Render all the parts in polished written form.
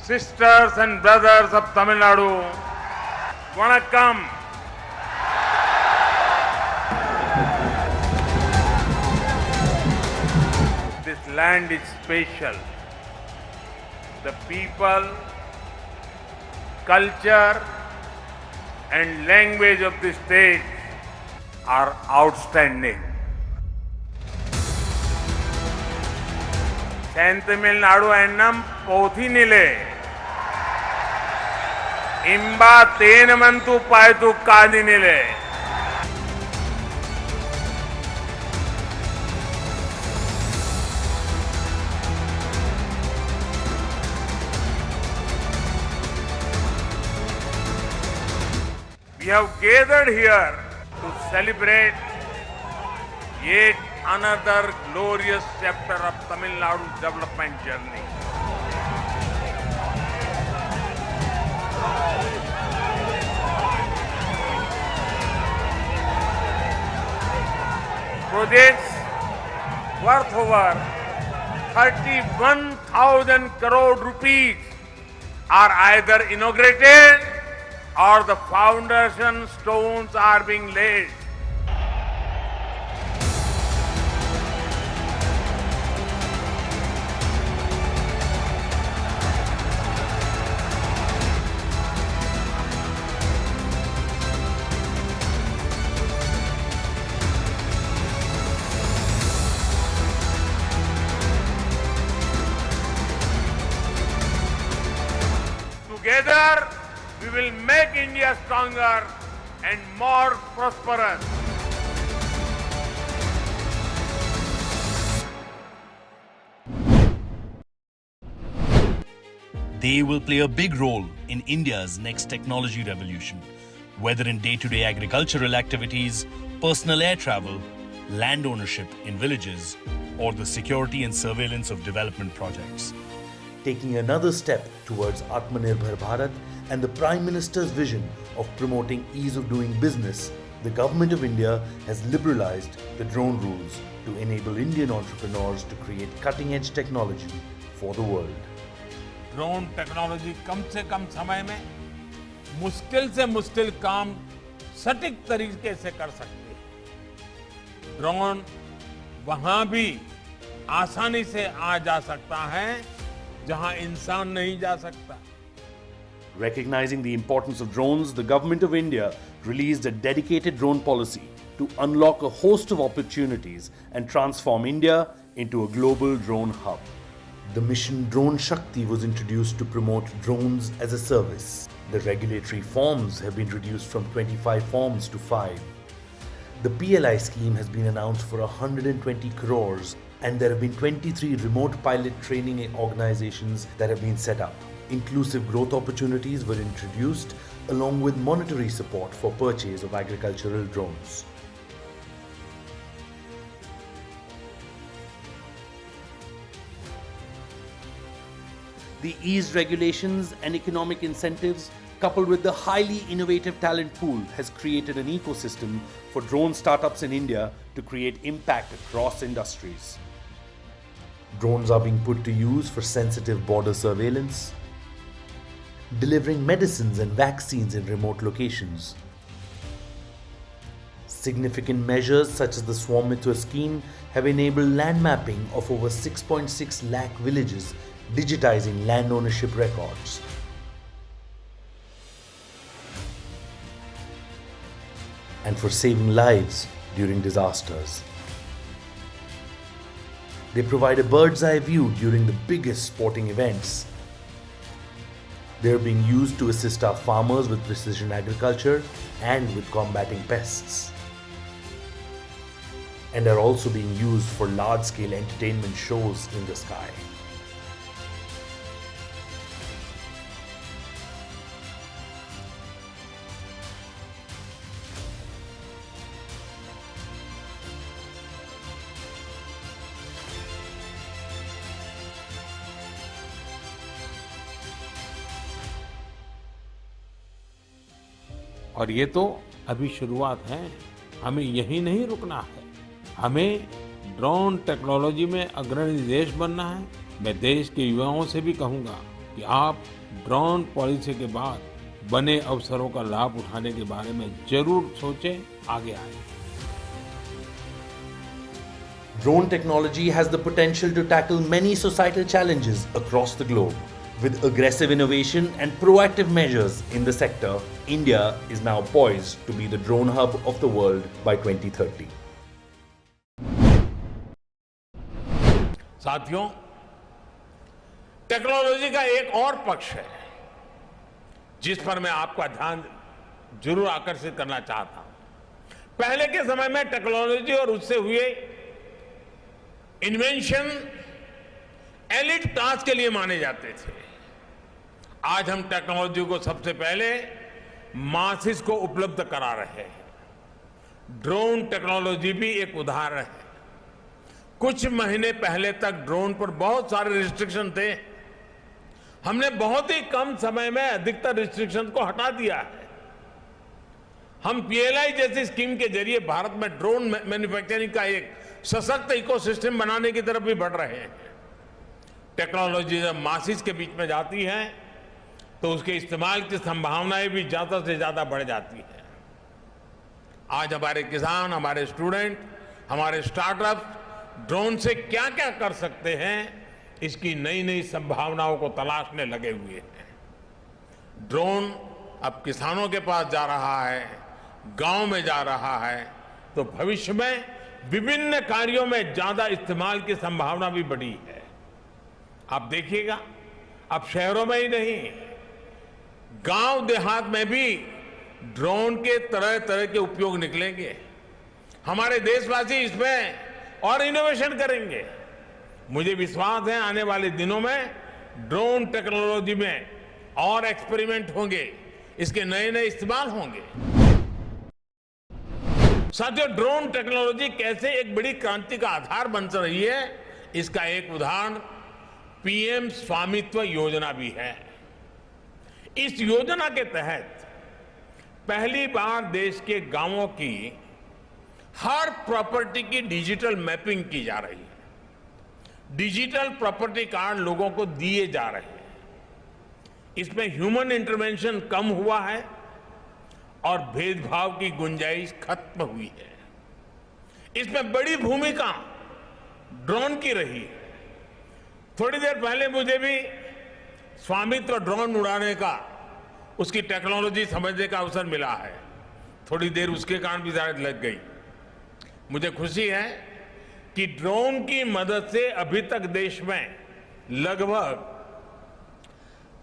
Sisters and brothers of Tamil Nadu, Vanakkam. This land is special. The people, culture and language of this state are outstanding. Sentimilinadu ennam pothinile. Imba tenamantu paitu kadinile. We have gathered here to celebrate yet another glorious chapter of Tamil Nadu's development journey. Projects worth over 31,000 crore rupees are either inaugurated or the foundation stones are being laid. Together, we will make India stronger and more prosperous. They will play a big role in India's next technology revolution, whether in day-to-day agricultural activities, personal air travel, land ownership in villages, or the security and surveillance of development projects. Taking another step towards Atmanirbhar Bharat and the Prime Minister's vision of promoting ease of doing business, the Government of India has liberalized the drone rules to enable Indian entrepreneurs to create cutting-edge technology for the world. Drone technology कम से कम समय में मुश्किल से मुश्किल काम सटीक तरीके से कर सकते हैं। ड्रोन वहां भी आसानी से आ जा सकता है जहां इंसान नहीं जा सकता। Recognizing the importance of drones, the Government of India released a dedicated drone policy to unlock a host of opportunities and transform India into a global drone hub. The mission Drone Shakti was introduced to promote drones as a service. The regulatory forms have been reduced from 25 forms to 5. The PLI scheme has been announced for 120 crores and there have been 23 remote pilot training organizations that have been set up. Inclusive growth opportunities were introduced along with monetary support for purchase of agricultural drones. The eased regulations and economic incentives coupled with the highly innovative talent pool has created an ecosystem for drone startups in India to create impact across industries. Drones are being put to use for sensitive border surveillance, delivering medicines and vaccines in remote locations. Significant measures such as the Swamitwa scheme have enabled land mapping of over 6.6 lakh villages, digitizing land ownership records. And for saving lives during disasters. They provide a bird's eye view during the biggest sporting events. They are being used to assist our farmers with precision agriculture and with combating pests. And are also being used for large-scale entertainment shows in the sky. और ये तो अभी शुरुआत है, हमें यहीं नहीं रुकना है। हमें ड्रोन टेक्नोलॉजी में अग्रणी देश बनना है। मैं देश के युवाओं से भी कहूंगा कि आप ड्रोन पॉलिसी के बाद बने अवसरों का लाभ उठाने के बारे में जरूर सोचें, आगे आएं। Drone technology has the potential to tackle many societal challenges across the globe. With aggressive innovation and proactive measures in the sector, India is now poised to be the drone hub of the world by 2030. साथियों, technology का एक और पक्ष है जिस पर मैं आपका ध्यान जरूर आकर्षित करना चाहता हूं। पहले के समय में टेक्नोलॉजी और उससे हुए इन्वेंशन एलिट टास्क के लिए माने जाते थे। आज हम टेक्नोलॉजी को सबसे पहले मासिस को उपलब्ध करा रहे हैं। ड्रोन टेक्नोलॉजी भी एक उदाहरण है। कुछ महीने पहले तक ड्रोन पर बहुत सारे रिस्ट्रिक्शन थे। हमने बहुत ही कम समय में अधिकतर रिस्ट्रिक्शन को हटा दिया है। हम पीएलआई जैसी स्कीम के जरिए भारत में ड्रोन मैन्युफैक्चरिंग का एक सशक्त इकोसिस्टम बनाने की तरफ भी बढ़ रहे हैं। टेक्नोलॉजी जब मासिस के बीच में जाती है तो उसके इस्तेमाल की संभावनाएं भी ज्यादा से ज्यादा बढ़ जाती है। आज हमारे किसान, हमारे स्टूडेंट, हमारे स्टार्टअप ड्रोन से क्या क्या कर सकते हैं, इसकी नई नई संभावनाओं को तलाशने लगे हुए हैं। ड्रोन अब किसानों के पास जा रहा है, गांव में जा रहा है, तो भविष्य में विभिन्न कार्यों में ज्यादा इस्तेमाल की संभावना भी बढ़ी है। आप देखिएगा, अब शहरों में ही नहीं, गांव देहात में भी ड्रोन के तरह तरह के उपयोग निकलेंगे। हमारे देशवासी इसमें और इनोवेशन करेंगे। मुझे विश्वास है आने वाले दिनों में ड्रोन टेक्नोलॉजी में और एक्सपेरिमेंट होंगे, इसके नए नए इस्तेमाल होंगे। साथियों, ड्रोन टेक्नोलॉजी कैसे एक बड़ी क्रांति का आधार बन रही है, इसका एक उदाहरण पीएम स्वामित्व योजना भी है। इस योजना के तहत पहली बार देश के गांवों की हर प्रॉपर्टी की डिजिटल मैपिंग की जा रही है। डिजिटल प्रॉपर्टी कार्ड लोगों को दिए जा रहे हैं। इसमें ह्यूमन इंटरवेंशन कम हुआ है और भेदभाव की गुंजाइश खत्म हुई है। इसमें बड़ी भूमिका ड्रोन की रही है। थोड़ी देर पहले मुझे भी स्वामित्व ड्रोन उड़ाने का, उसकी टेक्नोलॉजी समझने का अवसर मिला है। थोड़ी देर उसके कारण भी शायद लग गई। मुझे खुशी है कि ड्रोन की मदद से अभी तक देश में लगभग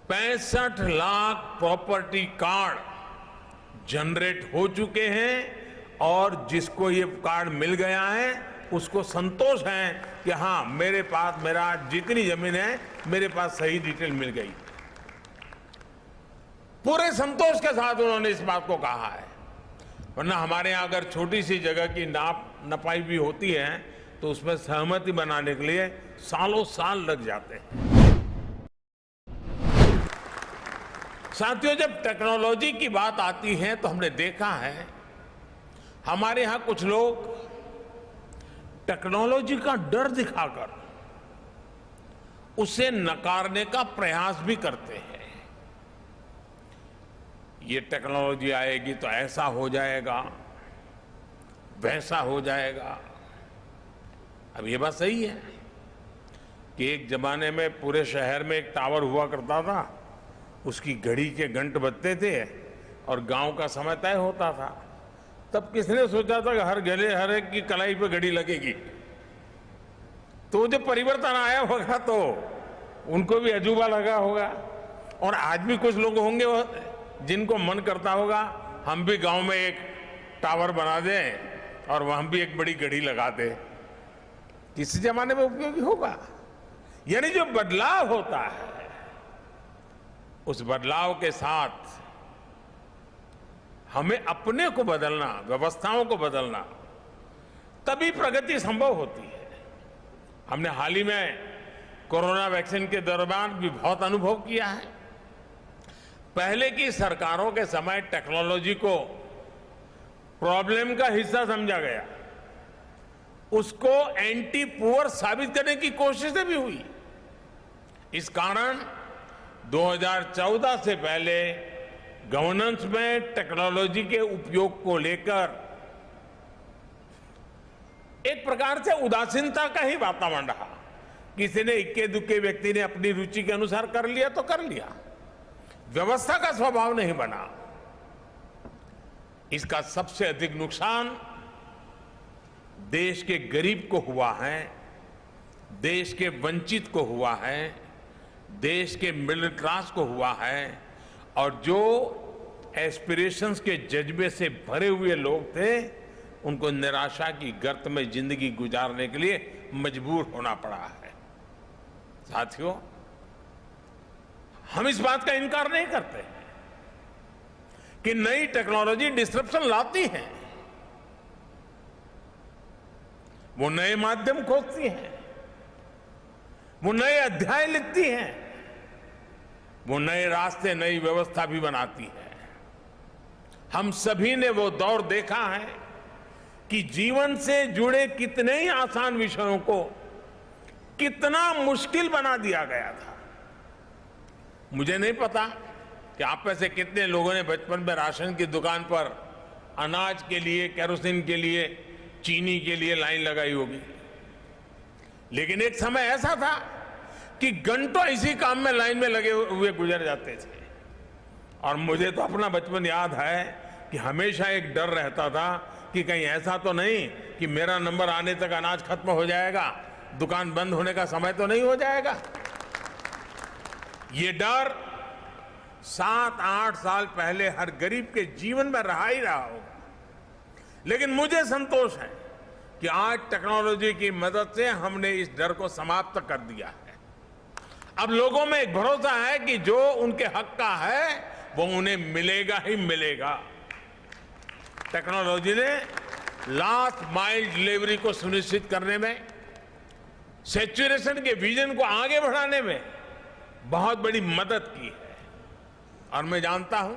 65 लाख प्रॉपर्टी कार्ड जनरेट हो चुके हैं और जिसको ये कार्ड मिल गया है उसको संतोष है कि हाँ, मेरे पास मेरा जितनी जमीन है मेरे पास सही डिटेल मिल गई। पूरे संतोष के साथ उन्होंने इस बात को कहा है। वरना हमारे यहां अगर छोटी सी जगह की नपाई भी होती है तो उसमें सहमति बनाने के लिए सालों साल लग जाते हैं। साथियों, जब टेक्नोलॉजी की बात आती है तो हमने देखा है हमारे यहां कुछ लोग टेक्नोलॉजी का डर दिखाकर उसे नकारने का प्रयास भी करते हैं। ये टेक्नोलॉजी आएगी तो ऐसा हो जाएगा, वैसा हो जाएगा। अब ये बात सही है कि एक जमाने में पूरे शहर में एक टावर हुआ करता था, उसकी घड़ी के घंट बजते थे और गांव का समय तय होता था। तब किसने सोचा था कि हर एक की कलाई पे घड़ी लगेगी। तो जब परिवर्तन आया होगा तो उनको भी अजूबा लगा होगा। और आज भी कुछ लोग होंगे जिनको मन करता होगा हम भी गांव में एक टावर बना दें और वहां भी एक बड़ी घड़ी लगा दें। किसी जमाने में उपयोगी होगा। यानी जो बदलाव होता है उस बदलाव के साथ हमें अपने को बदलना, व्यवस्थाओं को बदलना, तभी प्रगति संभव होती है। हमने हाल ही में कोरोना वैक्सीन के दौरान भी बहुत अनुभव किया है। पहले की सरकारों के समय टेक्नोलॉजी को प्रॉब्लम का हिस्सा समझा गया, उसको एंटी पुअर साबित करने की कोशिशें भी हुई। इस कारण 2014 से पहले गवर्नेंस में टेक्नोलॉजी के उपयोग को लेकर एक प्रकार से उदासीनता का ही वातावरण रहा। किसी ने इक्के दुक्के व्यक्ति ने अपनी रुचि के अनुसार कर लिया तो कर लिया, व्यवस्था का स्वभाव नहीं बना। इसका सबसे अधिक नुकसान देश के गरीब को हुआ है, देश के वंचित को हुआ है, देश के मिडिल क्लास को हुआ है, और जो एस्पिरेशंस के जज्बे से भरे हुए लोग थे उनको निराशा की गर्त में जिंदगी गुजारने के लिए मजबूर होना पड़ा है। साथियों, हम इस बात का इनकार नहीं करते कि नई टेक्नोलॉजी डिस्ट्रप्शन लाती है, वो नए माध्यम खोजती है, वो नए अध्याय लिखती है, वो नए रास्ते, नई व्यवस्था भी बनाती है। हम सभी ने वो दौर देखा है कि जीवन से जुड़े कितने ही आसान विषयों को कितना मुश्किल बना दिया गया था। मुझे नहीं पता कि आप में से कितने लोगों ने बचपन में राशन की दुकान पर अनाज के लिए, केरोसिन के लिए, चीनी के लिए लाइन लगाई होगी, लेकिन एक समय ऐसा था कि घंटों इसी काम में लाइन में लगे हुए गुजर जाते थे। और मुझे तो अपना बचपन याद है कि हमेशा एक डर रहता था कि कहीं ऐसा तो नहीं कि मेरा नंबर आने तक अनाज खत्म हो जाएगा, दुकान बंद होने का समय तो नहीं हो जाएगा। ये डर 7-8 साल पहले हर गरीब के जीवन में रहा ही रहा होगा, लेकिन मुझे संतोष है कि आज टेक्नोलॉजी की मदद से हमने इस डर को समाप्त कर दिया है। अब लोगों में एक भरोसा है कि जो उनके हक का है वो उन्हें मिलेगा ही मिलेगा। टेक्नोलॉजी ने लास्ट माइल डिलीवरी को सुनिश्चित करने में, सैचुरेशन के विजन को आगे बढ़ाने में बहुत बड़ी मदद की है। और मैं जानता हूं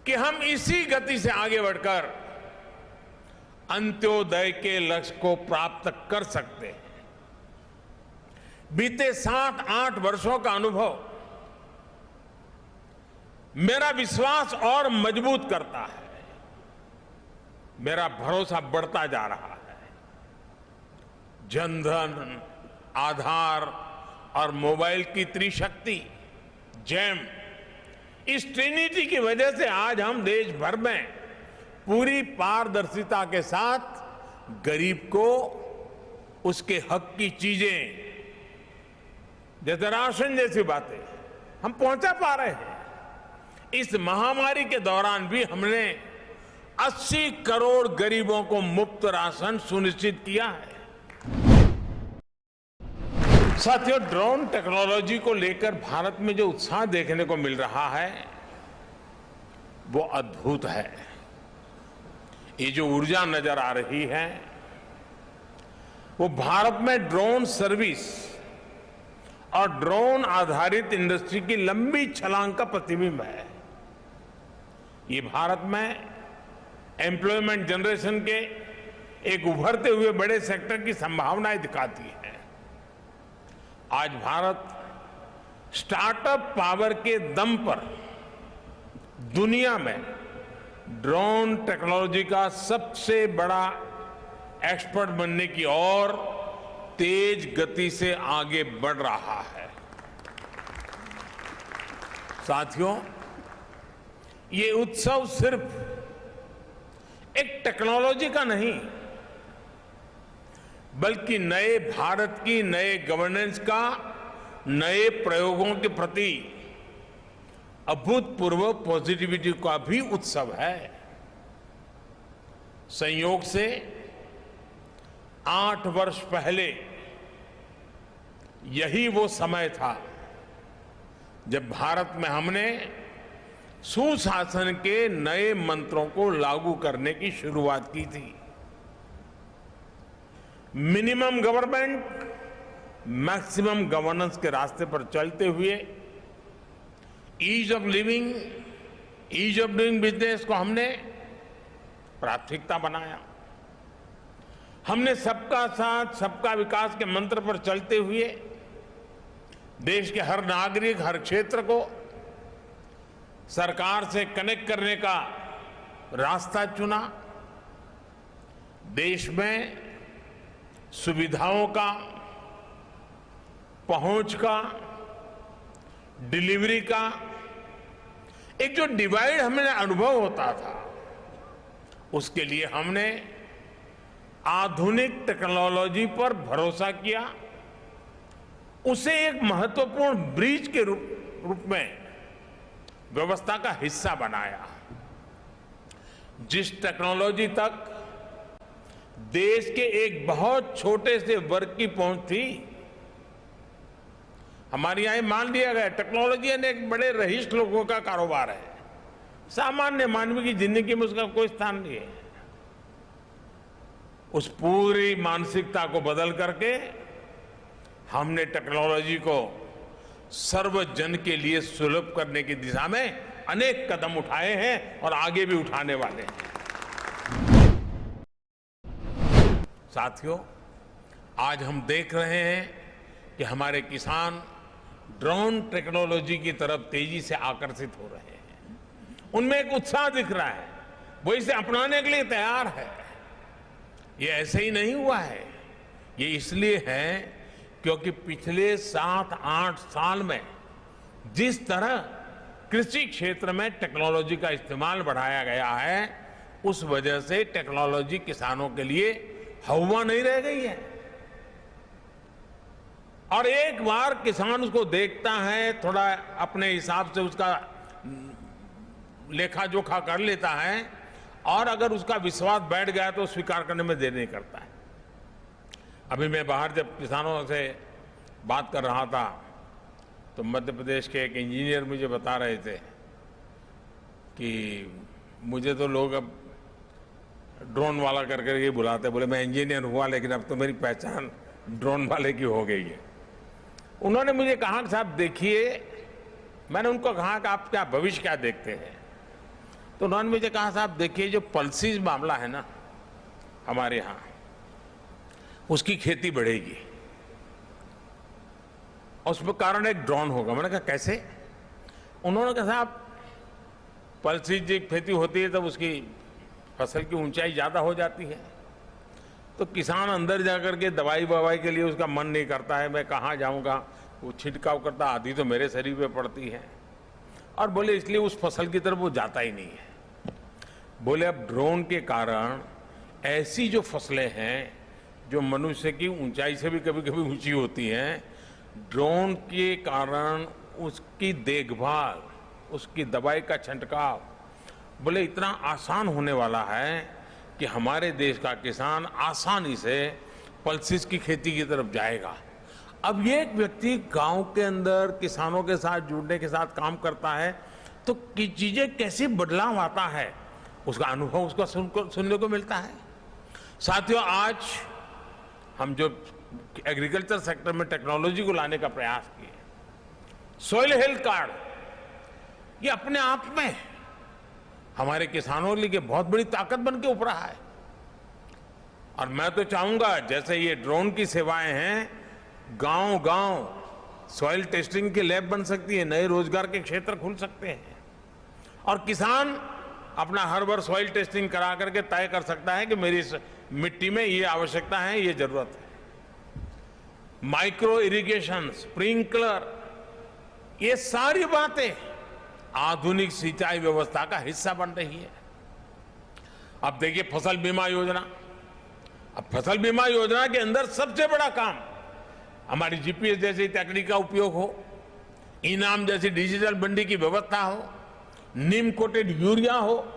कि हम इसी गति से आगे बढ़कर अंत्योदय के लक्ष्य को प्राप्त कर सकते हैं। बीते 7-8 वर्षों का अनुभव मेरा विश्वास और मजबूत करता है, मेरा भरोसा बढ़ता जा रहा है। जनधन, आधार और मोबाइल की त्रिशक्ति, जैम, इस ट्रिनिटी की वजह से आज हम देश भर में पूरी पारदर्शिता के साथ गरीब को उसके हक की चीजें, जैसे राशन जैसी बातें, हम पहुंचा पा रहे हैं। इस महामारी के दौरान भी हमने 80 करोड़ गरीबों को मुफ्त राशन सुनिश्चित किया है। साथियों, ड्रोन टेक्नोलॉजी को लेकर भारत में जो उत्साह देखने को मिल रहा है वो अद्भुत है। ये जो ऊर्जा नजर आ रही है वो भारत में ड्रोन सर्विस और ड्रोन आधारित इंडस्ट्री की लंबी छलांग का प्रतिबिंब है। ये भारत में एम्प्लॉयमेंट जनरेशन के एक उभरते हुए बड़े सेक्टर की संभावनाएं दिखाती है। आज भारत स्टार्टअप पावर के दम पर दुनिया में ड्रोन टेक्नोलॉजी का सबसे बड़ा एक्सपर्ट बनने की ओर तेज गति से आगे बढ़ रहा है। साथियों, ये उत्सव सिर्फ एक टेक्नोलॉजी का नहीं बल्कि नए भारत की, नए गवर्नेंस का, नए प्रयोगों के प्रति अभूतपूर्व पॉजिटिविटी का भी उत्सव है। संयोग से 8 वर्ष पहले यही वो समय था जब भारत में हमने सुशासन के नए मंत्रों को लागू करने की शुरुआत की थी। मिनिमम गवर्नमेंट, मैक्सिमम गवर्नेंस के रास्ते पर चलते हुए ease of living, ease of doing business को हमने प्राथमिकता बनाया। हमने सबका साथ, सबका विकास के मंत्र पर चलते हुए देश के हर नागरिक, हर क्षेत्र को सरकार से कनेक्ट करने का रास्ता चुना। देश में सुविधाओं का, पहुंच का, डिलीवरी का एक जो डिवाइड हमें अनुभव होता था, उसके लिए हमने आधुनिक टेक्नोलॉजी पर भरोसा किया, उसे एक महत्वपूर्ण ब्रिज के रूप में व्यवस्था का हिस्सा बनाया। जिस टेक्नोलॉजी तक देश के एक बहुत छोटे से वर्ग की पहुंच थी, हमारे यहां मान लिया गया टेक्नोलॉजी एक बड़े रईस लोगों का कारोबार है, सामान्य मानवी की जिंदगी में उसका कोई स्थान नहीं है। उस पूरी मानसिकता को बदल करके हमने टेक्नोलॉजी को सर्वजन के लिए सुलभ करने की दिशा में अनेक कदम उठाए हैं और आगे भी उठाने वाले हैं। साथियों, आज हम देख रहे हैं कि हमारे किसान ड्रोन टेक्नोलॉजी की तरफ तेजी से आकर्षित हो रहे हैं। उनमें एक उत्साह दिख रहा है, वो इसे अपनाने के लिए तैयार है। ये ऐसे ही नहीं हुआ है, ये इसलिए है क्योंकि पिछले 7-8 साल में जिस तरह कृषि क्षेत्र में टेक्नोलॉजी का इस्तेमाल बढ़ाया गया है, उस वजह से टेक्नोलॉजी किसानों के लिए हवा नहीं रह गई है। और एक बार किसान उसको देखता है, थोड़ा अपने हिसाब से उसका लेखा जोखा कर लेता है, और अगर उसका विश्वास बैठ गया तो स्वीकार करने में देर नहीं करता है। अभी मैं बाहर जब किसानों से बात कर रहा था तो मध्य प्रदेश के एक इंजीनियर मुझे बता रहे थे कि मुझे तो लोग अब ड्रोन वाला कर करके बुलाते, बोले मैं इंजीनियर हुआ लेकिन अब तो मेरी पहचान ड्रोन वाले की हो गई है। उन्होंने मुझे कहा कि साहब देखिए, मैंने उनको कहा कि आप क्या भविष्य क्या देखते हैं, तो उन्होंने मुझे कहा साहब देखिए, जो पल्सीज मामला है ना हमारे यहाँ, उसकी खेती बढ़ेगी और उसमें कारण एक ड्रोन होगा। मैंने कहा कैसे? उन्होंने कहा साहब पल्सीज की खेती होती है तब उसकी फसल की ऊंचाई ज्यादा हो जाती है, तो किसान अंदर जाकर के दवाई ववाई के लिए उसका मन नहीं करता है, मैं कहाँ जाऊंगा, वो छिड़काव करता, आधी तो मेरे शरीर पे पड़ती है, और बोले इसलिए उस फसल की तरफ वो जाता ही नहीं है। बोले अब ड्रोन के कारण ऐसी जो फसलें हैं जो मनुष्य की ऊंचाई से भी कभी कभी ऊंची होती हैं, ड्रोन के कारण उसकी देखभाल, उसकी दवाई का छंटकाव बोले इतना आसान होने वाला है कि हमारे देश का किसान आसानी से पल्सिस की खेती की तरफ जाएगा। अब ये एक व्यक्ति गांव के अंदर किसानों के साथ जुड़ने के साथ काम करता है तो चीजें कैसे बदलाव आता है, उसका अनुभव उसका सुनने को मिलता है। साथियों, आज हम जो एग्रीकल्चर सेक्टर में टेक्नोलॉजी को लाने का प्रयास किए, सॉइल हेल्थ कार्ड, ये अपने आप में हमारे किसानों के लिए बहुत बड़ी ताकत बन के उभरा है। और मैं तो चाहूंगा जैसे ये ड्रोन की सेवाएं हैं, गांव-गांव सॉइल टेस्टिंग की लैब बन सकती है, नए रोजगार के क्षेत्र खुल सकते हैं और किसान अपना हर बार सॉइल टेस्टिंग करा करके तय कर सकता है कि मेरी मिट्टी में ये आवश्यकता है, ये जरूरत है। माइक्रो इरिगेशन, स्प्रिंकलर, ये सारी बातें आधुनिक सिंचाई व्यवस्था का हिस्सा बन रही है। अब देखिए फसल बीमा योजना, अब फसल बीमा योजना के अंदर सबसे बड़ा काम हमारी जीपीएस जैसी तकनीक का उपयोग हो, इनाम जैसी डिजिटल मंडी की व्यवस्था हो, नीम कोटेड यूरिया हो,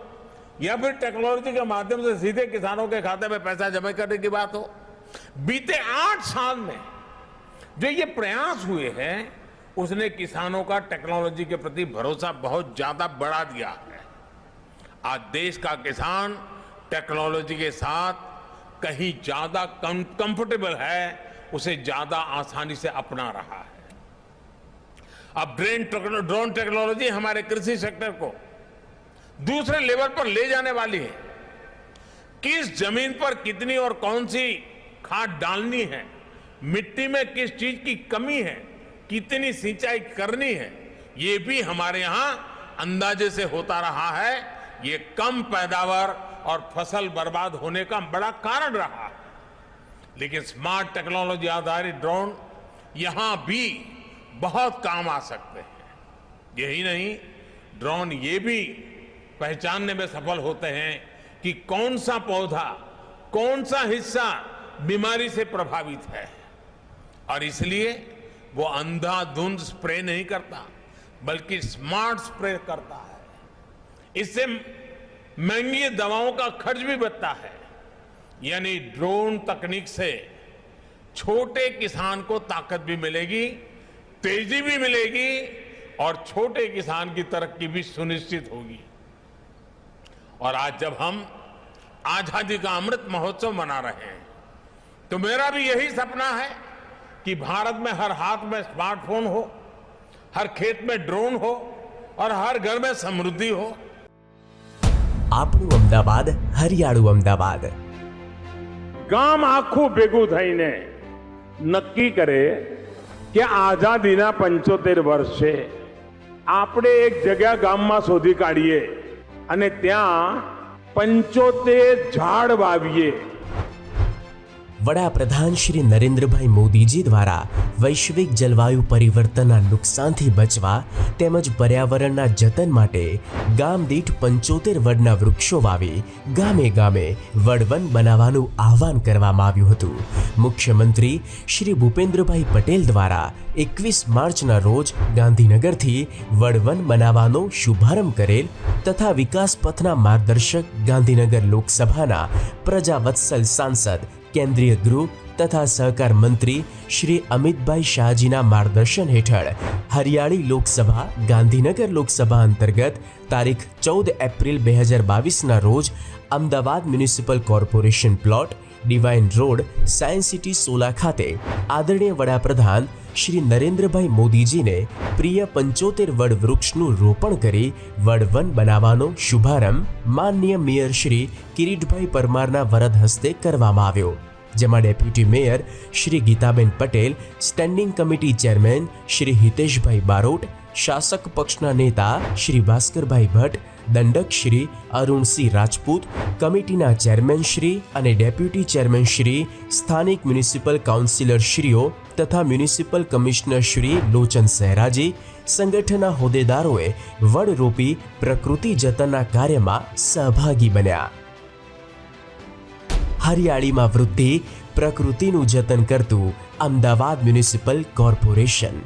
या फिर टेक्नोलॉजी के माध्यम से सीधे किसानों के खाते में पैसा जमा करने की बात हो। बीते 8 साल में जो ये प्रयास हुए हैं, उसने किसानों का टेक्नोलॉजी के प्रति भरोसा बहुत ज्यादा बढ़ा दिया है। आज देश का किसान टेक्नोलॉजी के साथ कहीं ज्यादा कंफर्टेबल है, उसे ज्यादा आसानी से अपना रहा है। अब ड्रोन टेक्नोलॉजी हमारे कृषि सेक्टर को दूसरे लेवल पर ले जाने वाली है। किस जमीन पर कितनी और कौन सी खाद डालनी है, मिट्टी में किस चीज की कमी है, कितनी सिंचाई करनी है, ये भी हमारे यहाँ अंदाजे से होता रहा है। ये कम पैदावार और फसल बर्बाद होने का बड़ा कारण रहा है। लेकिन स्मार्ट टेक्नोलॉजी आधारित ड्रोन यहां भी बहुत काम आ सकते हैं। यही नहीं, ड्रोन ये भी पहचानने में सफल होते हैं कि कौन सा पौधा, कौन सा हिस्सा बीमारी से प्रभावित है, और इसलिए वो अंधाधुंध स्प्रे नहीं करता, बल्कि स्मार्ट स्प्रे करता है। इससे महंगी दवाओं का खर्च भी बचता है। यानी ड्रोन तकनीक से छोटे किसान को ताकत भी मिलेगी, तेजी भी मिलेगी, और छोटे किसान की तरक्की भी सुनिश्चित होगी। और आज जब हम आजादी का अमृत महोत्सव मना रहे हैं, तो मेरा भी यही सपना है कि भारत में हर हाथ में स्मार्टफोन हो, हर खेत में ड्रोन हो, और हर घर में समृद्धि हो। આપણું અમદાવાદ હરિયાળું અમદાવાદ। ગામ આખું ભેગું થઈને નક્કી કરે કે આઝાદીના 75 વર્ષે આપણે એક જગ્યા ગામમાં શોધી કાઢીએ અને ત્યાં 75 ઝાડ વાવીએ। વડાપ્રધાન શ્રી નરેન્દ્રભાઈ મોદીજી દ્વારા વૈશ્વિક જલવાયુ પરિવર્તનના નુકસાનથી બચવા તેમજ પર્યાવરણના જતન માટે ગામ દીઠ 75 વડના વૃક્ષો વાવી ગામે ગામે વડવન બનાવવાનું આહવાન કરવામાં આવ્યું હતું। મુખ્યમંત્રી શ્રી ભૂપેન્દ્રભાઈ પટેલ દ્વારા 21 માર્ચના રોજ ગાંધીનગરથી વડવન બનાવવાનો શુભારંભ કરેલ તથા વિકાસ પથના માર્ગદર્શક ગાંધીનગર લોકસભાના પ્રજાવત્સલ સાંસદ केंद्रीय गृह तथा सहकार मंत्री श्री अमितभाई शाहजीना मार्गदर्शन हेठळ हरियाणी लोकसभा गांधीनगर लोकसभा अंतर्गत तारीख 14 एप्रिल 2022 ना रोज Ahmedabad municipal corporation plot divine road science city Sola खाते आदरणीय वडाप्रधान श्री नरेंद्रभाई मोदीजी ने प्रिय 75 वड वृक्षનું રોપણ કરી વડવન બનાવવાનો શુભારંભ માનનીય મેયર શ્રી કિરીટભાઈ પરમારના વરદ હસ્તે કરવામાં આવ્યો, જેમાં deputy mayor Shri Geetaben Patel, standing committee chairman Shri Hiteshbhai Barot, શાસક પક્ષના नेता श्री ભાસ્કરભાઈ ભટ્ટ, દંડક શ્રી અરુણસિંહ રાજપૂત, કમિટીના ચેરમેન શ્રી અને ડેપ્યુટી ચેરમેન શ્રી, સ્થાનિક મ્યુનિસિપલ કાઉન્સિલર શ્રીઓ તથા મ્યુનિસિપલ કમિશનર શ્રી લોચન સહેરાજી, સંગઠનના હોદ્દેદારોએ વડ રોપી પ્રકૃતિ જતનના કાર્યમાં સહભાગી બન્યા। હરિયાળીમાં વૃદ્ધિ, પ્રકૃતિનું જતન કરતું અમદાવાદ મ્યુનિસિપલ કોર્પોરેશન।